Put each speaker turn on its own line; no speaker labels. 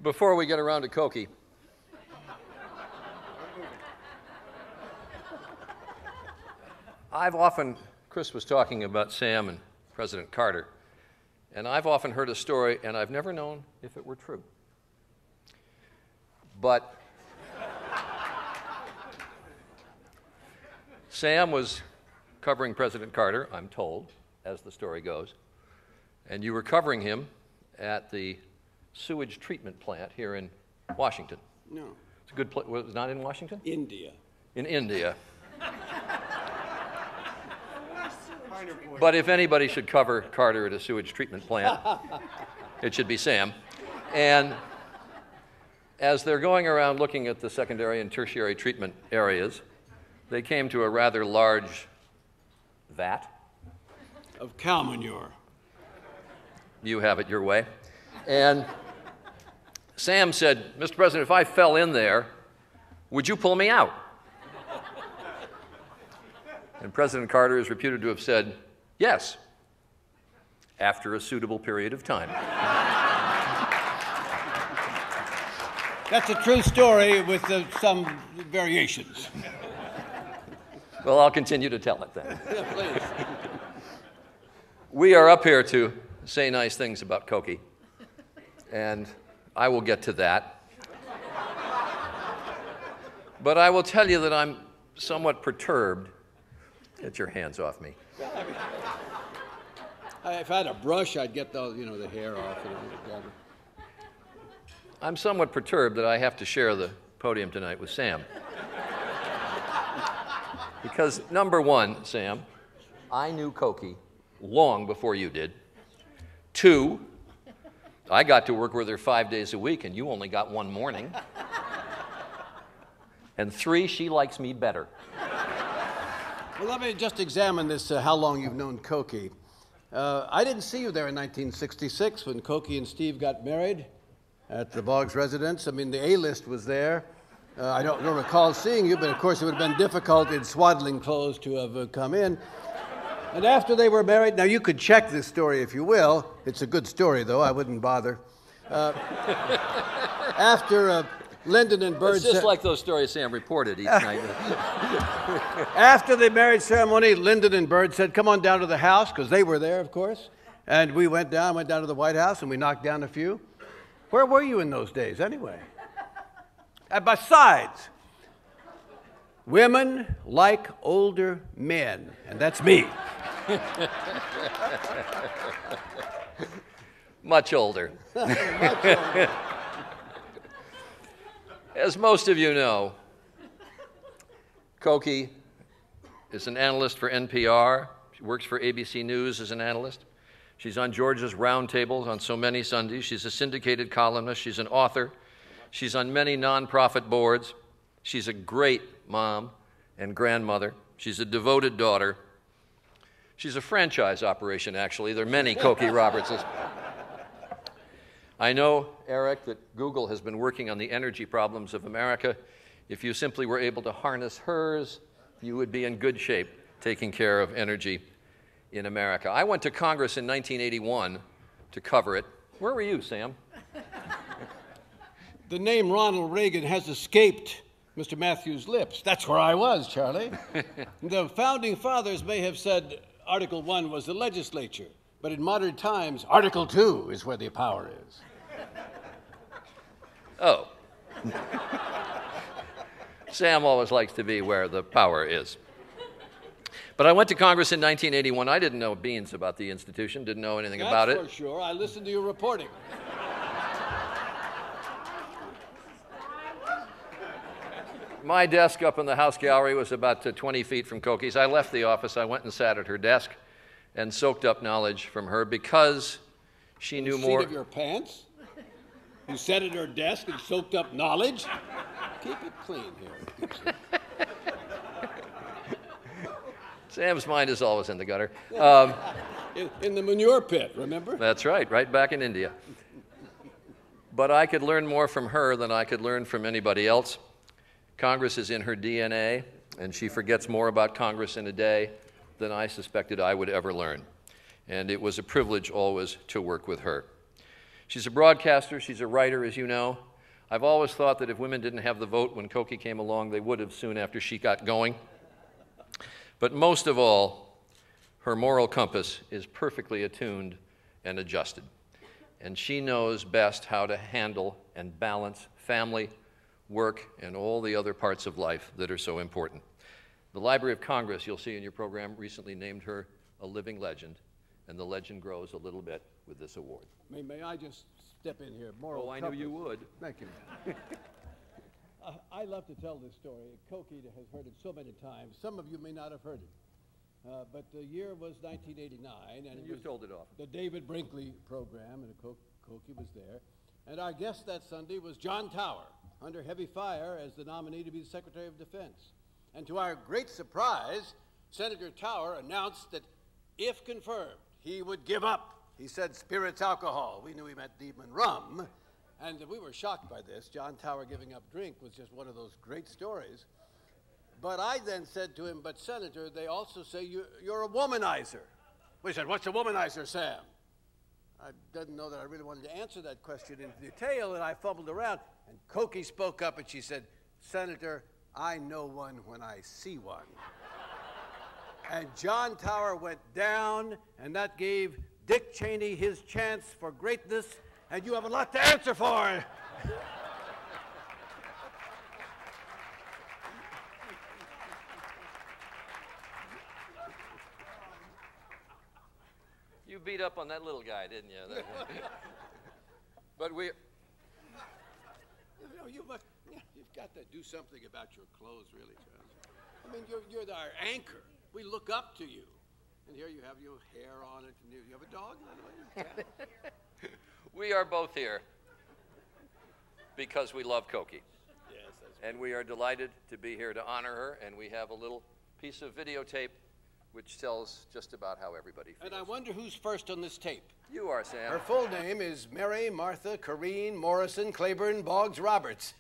Before we get around to Cokie, Chris was talking about Sam and President Carter, and I've often heard a story, and I've never known if it were true. But Sam was covering President Carter, I'm told, as the story goes, and you were covering him at the sewage treatment plant here in Washington.
No.
It's a good place. Was it not in Washington?
India.
In India. But if anybody should cover Carter at a sewage treatment plant, it should be Sam. And as they're going around looking at the secondary and tertiary treatment areas, they came to a rather large vat.
Of cow manure.
You have it your way. And Sam said, Mr. President, if I fell in there, would you pull me out? And President Carter is reputed to have said, yes, after a suitable period of time.
That's a true story with some variations.
Well, I'll continue to tell it then.
Yeah, please.
We are up here to say nice things about Cokie, and I will get to that. But I will tell you that I'm somewhat perturbed. Get your hands off me.
If I had a brush, I'd get the hair off.
I'm somewhat perturbed that I have to share the podium tonight with Sam. Because number one, Sam, I knew Cokie long before you did. 2, I got to work with her 5 days a week, and you only got one morning. And 3, she likes me better.
Well, let me just examine this, how long you've known Cokie. I didn't see you there in 1966 when Cokie and Steve got married at the Boggs residence. I mean, the A-list was there. I don't recall seeing you, but of course it would have been difficult in swaddling clothes to have come in. And after they were married, now you could check this story if you will. It's a good story, though. I wouldn't bother. After Lyndon and Bird...
It's just like those stories Sam reported each night.
After the marriage ceremony, Lyndon and Bird said, come on down to the house, because they were there, of course. And we went down to the White House, and we knocked down a few. Where were you in those days, anyway? And besides, women like older men, and that's me.
Much older.
Much older.
As most of you know, Cokie is an analyst for NPR. She works for ABC News as an analyst. She's on Georgia's roundtables on so many Sundays. She's a syndicated columnist. She's an author. She's on many nonprofit boards. She's a great mom and grandmother. She's a devoted daughter. She's a franchise operation, actually. There are many Cokie Robertses. I know, Eric, that Google has been working on the energy problems of America. If you simply were able to harness hers, you would be in good shape taking care of energy in America. I went to Congress in 1981 to cover it. Where were you, Sam?
The name Ronald Reagan has escaped Mr. Matthews' lips. That's where I was, Charlie. The founding fathers may have said Article 1 was the legislature, but in modern times, Article 2 is where the power is.
Oh. Sam always likes to be where the power is. But I went to Congress in 1981. I didn't know beans about the institution, didn't know anything about it.
That's for sure. I listened to your reporting.
My desk up in the House gallery was about 20 feet from Cokie's. I left the office. I went and sat at her desk and soaked up knowledge from her because she knew more.
Seat of your pants? You sat at her desk and soaked up knowledge? Keep it clean here.
Sam's mind is always in the gutter.
In the manure pit, remember?
That's right back in India. But I could learn more from her than I could learn from anybody else. Congress is in her DNA, and she forgets more about Congress in a day than I suspected I would ever learn. And it was a privilege always to work with her. She's a broadcaster, she's a writer, as you know. I've always thought that if women didn't have the vote when Cokie came along, they would have soon after she got going. But most of all, her moral compass is perfectly attuned and adjusted. And she knows best how to handle and balance family, work, and all the other parts of life that are so important. The Library of Congress, you'll see in your program, recently named her a living legend, and the legend grows a little bit with this award.
May I just step in here? Moral
I knew you would.
Thank you. I love to tell this story. Cokie has heard it so many times. Some of you may not have heard it. But the year was 1989. And
You've told it often.
The David Brinkley program, and Cokie was there. And our guest that Sunday was John Tower, under heavy fire as the nominee to be the Secretary of Defense. And to our great surprise, Senator Tower announced that if confirmed, he would give up. He said spirits alcohol. We knew he meant demon rum. And we were shocked by this. John Tower giving up drink was just one of those great stories. But I then said to him, but Senator, they also say you're a womanizer. We said, what's a womanizer, Sam? I didn't know that I really wanted to answer that question in detail, and I fumbled around. And Cokie spoke up, and she said, Senator, I know one when I see one. And John Tower went down, and that gave Dick Cheney his chance for greatness, and you have a lot to answer for.
You beat up on that little guy, didn't you? But we...
You've got to do something about your clothes, really, John. I mean, you're our anchor. We look up to you. And here you have your hair on it. And you have a dog, by the way?
We are both here because we love Cokie.
Yes, that's
and we are delighted to be here to honor her. And we have a little piece of videotape which tells just about how everybody feels.
And I wonder who's first on this tape.
You are, Sam.
Her full name is Mary Martha Corrine Morrison Claiborne Boggs Roberts.